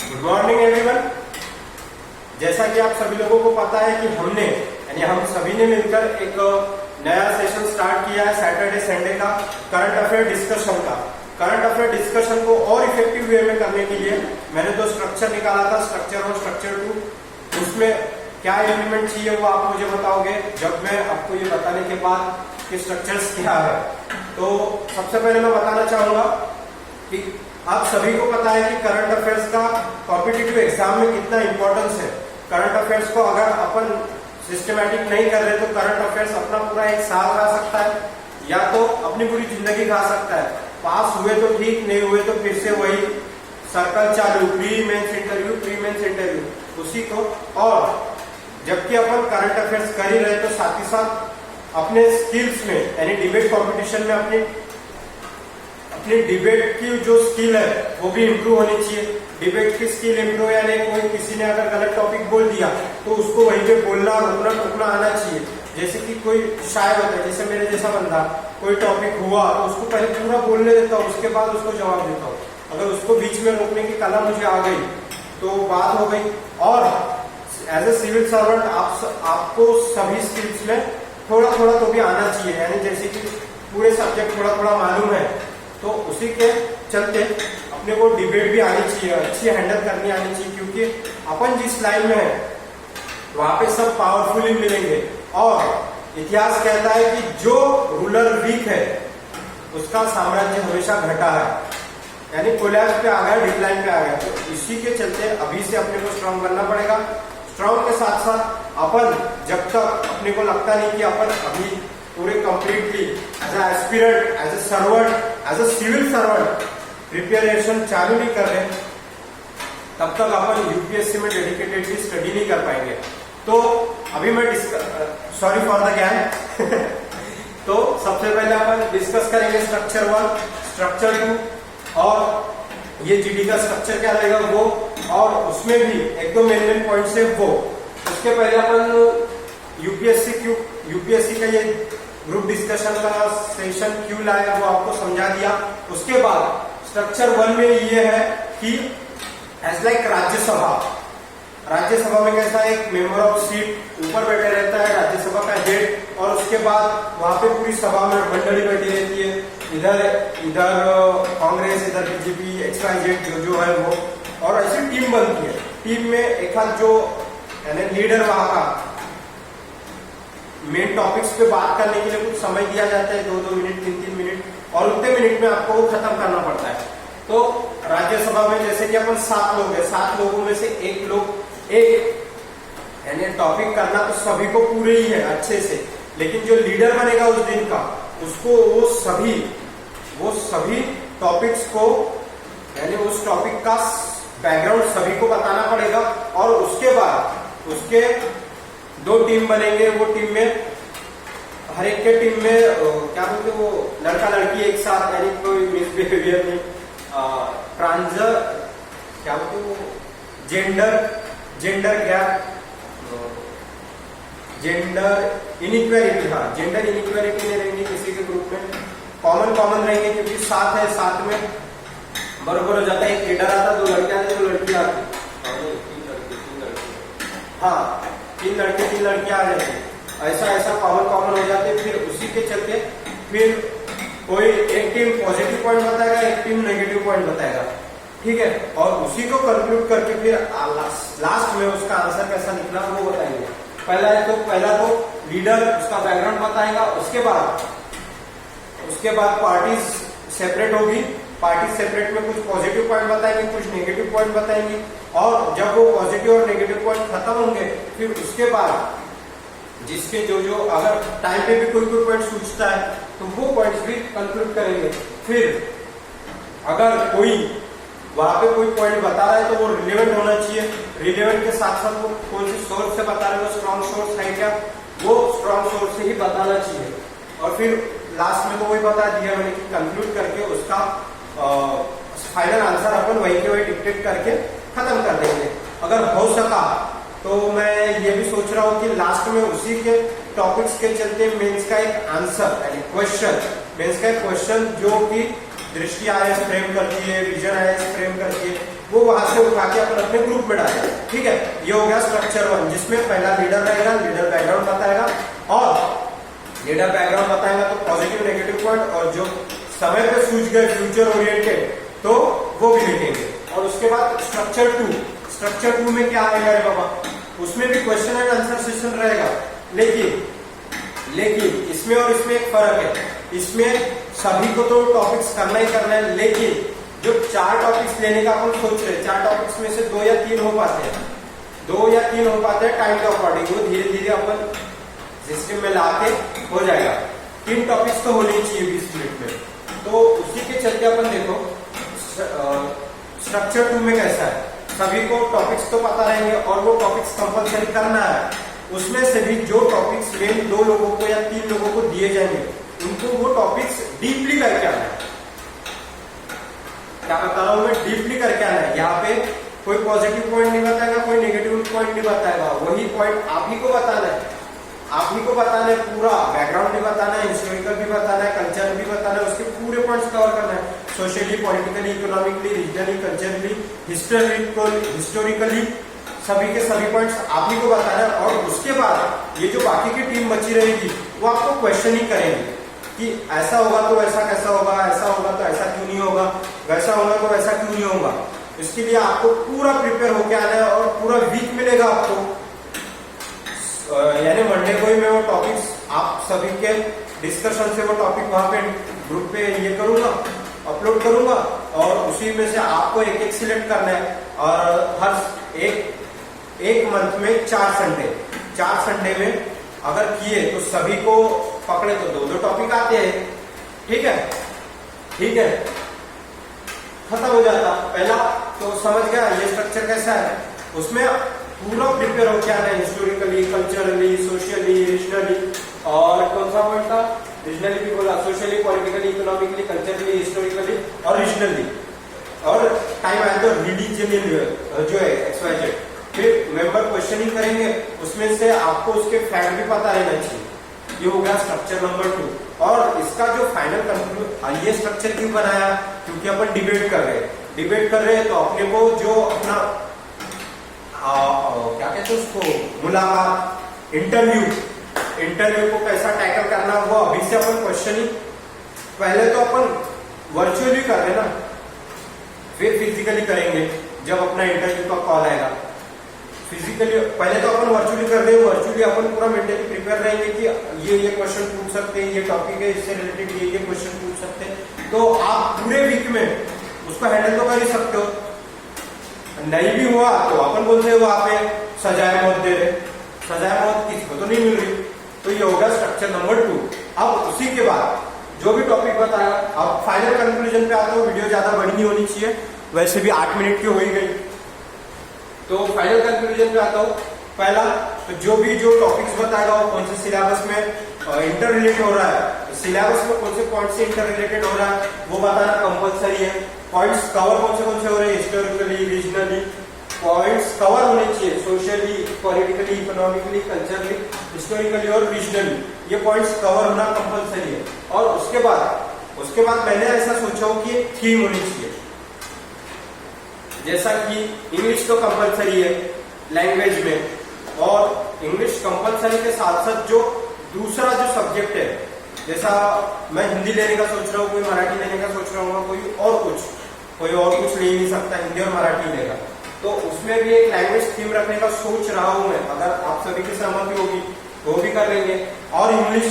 Good morning everyone. जैसा कि आप सभी लोगों को पता है कि हमने यानी हम सभी ने मिलकर एक नया सेशन स्टार्ट किया है सैटरडे संडे का करंट अफेयर डिस्कशन का। करंट अफेयर डिस्कशन को और इफेक्टिव वे में करने के लिए मैंने तो स्ट्रक्चर निकाला था, स्ट्रक्चर और स्ट्रक्चर 2। उसमें क्या इम्प्लीमेंट चाहिए वो आप मुझे बताओगे जब मैं आपको ये बताने के बाद कि स्ट्रक्चर्स क्या है। तो सबसे पहले मैं बताना चाहूंगा कि आप सभी को पता है कि करंट अफेयर्स का कॉम्पिटिटिव एग्जाम में कितना इंपॉर्टेंस है। करंट अफेयर्स को अगर अपन सिस्टमैटिक नहीं कर रहे तो करंट अफेयर्स अपना पूरा एक साल खा सकता है या तो अपनी पूरी जिंदगी खा सकता है। पास हुए तो ठीक, नहीं हुए तो फिर से वही सर्कल चालू, प्री मेंस इंटरव्यू उसी को। और जबकि अपन करंट अफेयर्स कर ही रहे तो साथ ही साथ अपने स्किल्स में यानी डिबेट कंपटीशन में अपनी डिबेट की जो स्किल है वो भी इम्प्रूव होनी चाहिए। डिबेट की स्किल इम्प्रूव यानी कोई किसी ने अगर गलत टॉपिक बोल दिया तो उसको वहीं पे बोलना रोकना टोकना आना चाहिए। जैसे कि कोई शायर होता है, जैसे मेरे जैसा बंदा, कोई टॉपिक हुआ तो उसको पहले पूरा बोलने देता हूँ, उसके बाद उसको जवाब देता हूँ। अगर उसको बीच में रोकने की कला मुझे आ गई तो बात हो गई। और एज ए सिविल सर्वेंट आपको सभी स्किल्स में थोड़ा थोड़ा तो भी आना चाहिए, यानी जैसे कि पूरे सब्जेक्ट थोड़ा थोड़ा मालूम है तो उसी के चलते अपने को डिबेट भी आनी चाहिए, अच्छी हैंडल करनी आनी चाहिए। क्योंकि अपन जिस लाइन में है वहां पे सब पावरफुल ही मिलेंगे। और इतिहास कहता है कि जो रूलर वीक है उसका साम्राज्य हमेशा घटा है, यानी कोलैप्स पे आ गया, डिक्लाइन पे आ गया। तो इसी के चलते अभी से अपने को स्ट्रांग बनना पड़ेगा। स्ट्रांग के साथ साथ अपन जब तक अपने को लगता नहीं कि अपन अभी पूरे completely as a aspirant, as a servant, as a civil servant preparation चालू नहीं कर रहे तब तक अपन यूपीएससी में डेडिकेटेडली स्टडी नहीं कर पाएंगे। तो अभी मैं सॉरी फॉर द गैप तो सबसे पहले अपन डिस्कस करेंगे स्ट्रक्चर 1, स्ट्रक्चर 2 और ये जीडी का स्ट्रक्चर क्या रहेगा वो, और उसमें भी एक दो मेन पॉइंट्स है वो। उसके पहले अपन यूपीएससी का ये ग्रुप डिस्कशन का सेशन क्यों लाया वो आपको समझा दिया। उसके बाद स्ट्रक्चर 1 में ये है कि एज लाइक राज्यसभा में कैसा एक मेंबर ऑफ सीट ऊपर बैठे रहता है, राज्यसभा का हेड, और उसके बाद वहां पे पूरी सभा में मंडली बैठी रहती है, इधर कांग्रेस, इधर बीजेपी, XYZ जो है वो, और ऐसी टीम बनती है। टीम में एक आध जो यानी लीडर वहां का मेन टॉपिक्स पे बात करने के लिए कुछ समय दिया जाता है, 2-2 मिनट, 3-3 मिनट, और उतने मिनट में आपको वो खत्म करना पड़ता है। तो राज्यसभा में जैसे कि अपन 7 लोग हैं, 7 लोगों में से एक यानी टॉपिक करना तो सभी को पूरे ही है अच्छे से, लेकिन जो लीडर बनेगा उस दिन का उसको वो सभी टॉपिक्स को यानी उस टॉपिक का बैकग्राउंड सभी को बताना पड़ेगा। और उसके बाद उसके 2 टीम बनेंगे। वो टीम में हर एक के टीम में क्या बोलते वो लड़का लड़की एक साथ, यानी कोई मिसबिहेवियर नहीं, क्या बोलते वो जेंडर गैप, जेंडर इनइक्वालिटी, हाँ जेंडर इनइक्वालिटी नहीं रहेंगी किसी के ग्रुप में, कॉमन रहेंगे क्योंकि साथ है, साथ में बराबर हो जाता है। एक लीडर आता, 2 लड़के आते, 2 लड़कियां आती, 3 लड़के 3 लड़कियां आ जाती, ऐसा कॉमन हो जाते। फिर उसी के चलते फिर कोई एक टीम पॉजिटिव पॉइंट बताएगा, एक टीम नेगेटिव पॉइंट बताएगा, ठीक है, और उसी को कंक्लूड करके फिर लास्ट में उसका आंसर कैसा निकला वो बताएंगे। पहला तो लीडर उसका बैकग्राउंड बताएगा, उसके बाद पार्टीज सेपरेट होगी, पार्टी सेपरेट में कुछ पॉजिटिव पॉइंट बताएंगे, कुछ नेगेटिव पॉइंट बताएंगे, और जब वो पॉजिटिव और नेगेटिव पॉइंट खत्म होंगे फिर उसके बाद जिसके जो अगर टाइम पे भी कोई पॉइंट सूझता है तो वो पॉइंट्स भी कंक्लूड करेंगे। फिर अगर कोई वहां पे कोई पॉइंट बता रहा है तो वो रिलेवेंट होना चाहिए, रिलेवेंट के साथ साथ वो कौन सी सोर्स से बता रहे हो, स्ट्रॉन्ग सोर्स है क्या, वो स्ट्रॉन्ग सोर्स से ही बताना चाहिए। और फिर लास्ट में तो वही बता दिया मैंने कि कंक्लूड करके उसका फाइनल आंसर अपन वही के वही डिक्टेट करके खत्म कर देंगे। अगर हो सका तो मैं ये भी सोच रहा हूँ कि लास्ट में उसी के टॉपिक्स के चलते मेंस का एक आंसर यानी क्वेश्चन जो कि दृष्टि आईएएस फ्रेम करती है, विजन आईएएस फ्रेम करती है, वो वहां से उठा के अपन अपने ग्रुप में डालें। ठीक है, ये हो गया स्ट्रक्चर 1, जिसमें पहला लीडर रहेगा, लीडर बैकग्राउंड बताएगा, और लीडर बैकग्राउंड बताएगा तो पॉजिटिव नेगेटिव पॉइंट, और जो समय पे सूझ गए फ्यूचर ओरिएंटेड तो वो भी लिखेंगे। और उसके बाद स्ट्रक्चर 2, स्ट्रक्चर 2 में क्या आएगा रे बाबा, उसमें भी क्वेश्चन एंड आंसर सेशन रहेगा, लेकिन इसमें और इसमें एक फर्क है, इसमें सभी को तो टॉपिक्स करना ही करना है, लेकिन जो 4 टॉपिक्स लेने का अपन सोच रहे हैं, 4 टॉपिक्स में से 2 या 3 हो पाते हैं, 2 या 3 हो पाते हैं टाइम के अकॉर्डिंग, वो धीरे धीरे अपन सिस्टम में लाके हो जाएगा। 3 टॉपिक्स तो होने चाहिए 20 मिनट में, तो उसी के चलते अपन देखो स्ट्रक्चर 2 में कैसा है, सभी को टॉपिक्स तो पता रहेंगे और वो टॉपिक्स कंपलसरी करना है, उसमें से भी जो टॉपिक्स मेन 2 लोगों को या 3 लोगों को दिए जाएंगे उनको वो टॉपिक्स डीपली करके आना है। क्या बता रहा हूं मैं, डीपली करके आना है। यहाँ पे कोई पॉजिटिव पॉइंट नहीं बताएगा, कोई नेगेटिव पॉइंट नहीं बताएगा, वही पॉइंट आप ही को बताना है, आप ही को बताना है, पूरा बैकग्राउंड भी बताना है, हिस्टोरिकल भी बताना है, कल्चर भी बताना है, उसके पूरे पॉइंट्स कवर करना है, socially, politically, economically, regionally, culturally, historically, सभी के सभी पॉइंट्स आप ही को बताना है। और उसके बाद ये जो बाकी की टीम बची रहेगी वो आपको क्वेश्चन ही करेंगे कि ऐसा होगा तो ऐसा कैसा होगा, ऐसा होगा तो ऐसा क्यों नहीं होगा, वैसा होगा तो वैसा क्यों नहीं होगा। इसके लिए आपको पूरा प्रिपेयर होके आना है और पूरा वीक मिलेगा आपको, यानी मंडे को ही मैं वो टॉपिक्स आप सभी के डिस्कशन से वो टॉपिक वहां पे ग्रुप पे ये करूंगा, अपलोड करूंगा, और उसी में से आपको एक एक सिलेक्ट करना है। और हर एक मंथ में 4 संडे में अगर किए तो सभी को पकड़े तो 2-2 टॉपिक आते हैं। ठीक है, खत्म हो जाता। पहला तो समझ गया ये स्ट्रक्चर कैसा है, उसमें पूरा प्रिपेयर हो क्या है, हिस्टोरिकली, कल्चरली, सोशली, रीजनली, और कौन सा पॉइंट था, रीजनली भी बोला, socially, politically, economically, culturally, historically और रीजनली, और टाइम आए तो रिलीजियनली जो है XYZ। फिर मेंबर क्वेश्चनिंग करेंगे, उसमें से आपको उसके फैक्ट भी पता रहना चाहिए। ये हो गया स्ट्रक्चर नंबर 2। और इसका जो फाइनल कंक्लूजन, ये स्ट्रक्चर क्यों बनाया, क्योंकि अपन डिबेट कर रहे हैं, तो अपने को जो अपना क्या कहते हैं उसको, मुलाकात, इंटरव्यू को कैसा टैकल करना, वो अभी से अपन क्वेश्चनिंग पहले तो अपन वर्चुअली कर रहे ना, फिर फिजिकली करेंगे जब अपना इंटरव्यू का कॉल आएगा। फिजिकली पहले तो अपन वर्चुअली कर रहे हैं, वर्चुअली अपन पूरा मेंटली प्रिपेयर रहेंगे कि ये क्वेश्चन पूछ सकते हैं, ये टॉपिक है, इससे रिलेटेड ये क्वेश्चन पूछ सकते हैं, तो आप पूरे वीक में उसको हैंडल तो कर ही सकते हो। नहीं भी हुआ तो अपन बोलते हैं वहां पे सजाए मौत दे रहे, सजाए मौत किसी को तो नहीं मिल रही। तो ये होगा स्ट्रक्चर नंबर 2। अब उसी के बाद जो भी टॉपिक बताया, अब फाइनल कंक्लूजन पे आता हूँ, वीडियो ज्यादा बड़ी नहीं होनी चाहिए, वैसे भी 8 मिनट की हो ही गई, तो फाइनल कंक्लूजन पे आता हूँ। पहला तो जो टॉपिक्स बताएगा वो कौन से सिलेबस में इंटर रिलेटेड हो रहा है, सिलेबस में कौन से पॉइंट से इंटर रिलेटेड हो रहा है वो बताना कंपलसरी है। पॉइंट्स कवर कौन से हो रहे हैं, हिस्टोरिकली, रीजनली, पॉइंट्स कवर होने चाहिए, socially, politically, economically, culturally, historically और रीजनली, ये पॉइंट्स कवर होना कंपलसरी है। और उसके बाद मैंने ऐसा सोचा हूं कि एक थीम होनी चाहिए, जैसा कि इंग्लिश तो कंपलसरी है लैंग्वेज में, और इंग्लिश कंपलसरी के साथ साथ जो दूसरा जो सब्जेक्ट है, जैसा मैं हिंदी लेने का सोच रहा हूँ, कोई मराठी लेने का सोच रहा हूँ, कोई और कुछ ले नहीं सकता, हिंदी और मराठी लेगा, तो उसमें भी एक लैंग्वेज थीम रखने का सोच रहा हूं मैं। अगर आप सभी की सहमति होगी तो भी कर लेंगे। और इंग्लिश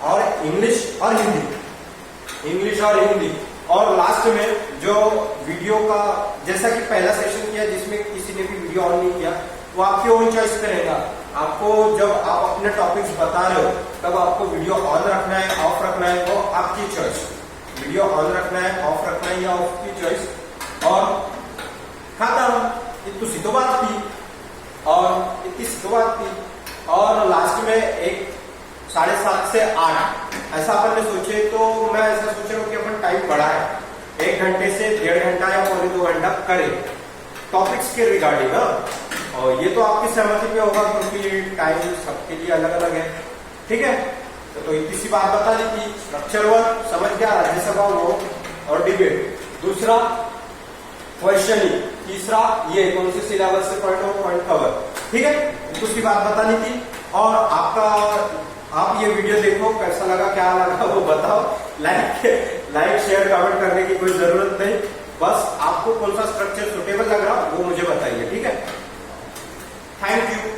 और हिंदी, और लास्ट में जो वीडियो का, जैसा कि पहला सेशन किया जिसमें किसी ने भी वीडियो ऑन नहीं किया, वो आपकी ओन चॉइस करेगा। आपको जब आप अपने टॉपिक्स बता रहे हो तब आपको वीडियो ऑन रखना है, ऑफ रखना है, वो आपकी चॉइस। वीडियो ऑन रखना है, ऑफ रखना है, या ऑफ की चॉइस। और खत्म, इतनी सी तो बात थी। और लास्ट में एक 7:30 से 8 ऐसा अपन ने सोचे, तो मैं ऐसा सोच रहा हूँ कि अपन टाइम बढ़ाए, 1 घंटे से 1.5 घंटा या पौने 2 घंटा करें टॉपिक्स के रिगार्डिंग। और ये तो आपकी सहमति पे होगा क्योंकि टाइम सबके लिए अलग अलग है। ठीक है, तो इतनी सी बात बता दी थी। स्ट्रक्चर 1 समझ गया, राज्यसभा, वोट और डिबेट। दूसरा क्वेश्चनिंग, तीसरा ये कौन से सिलेबस से पॉइंट ऑफ पॉइंट कवर, ठीक है, उसकी बात बतानी थी। और आप ये वीडियो देखो, कैसा लगा क्या लगा वो बताओ, लाइक शेयर कमेंट करने की कोई जरूरत नहीं, बस आपको कौन सा स्ट्रक्चर सुटेबल लग रहा वो मुझे बताइए, ठीक है। Thank you.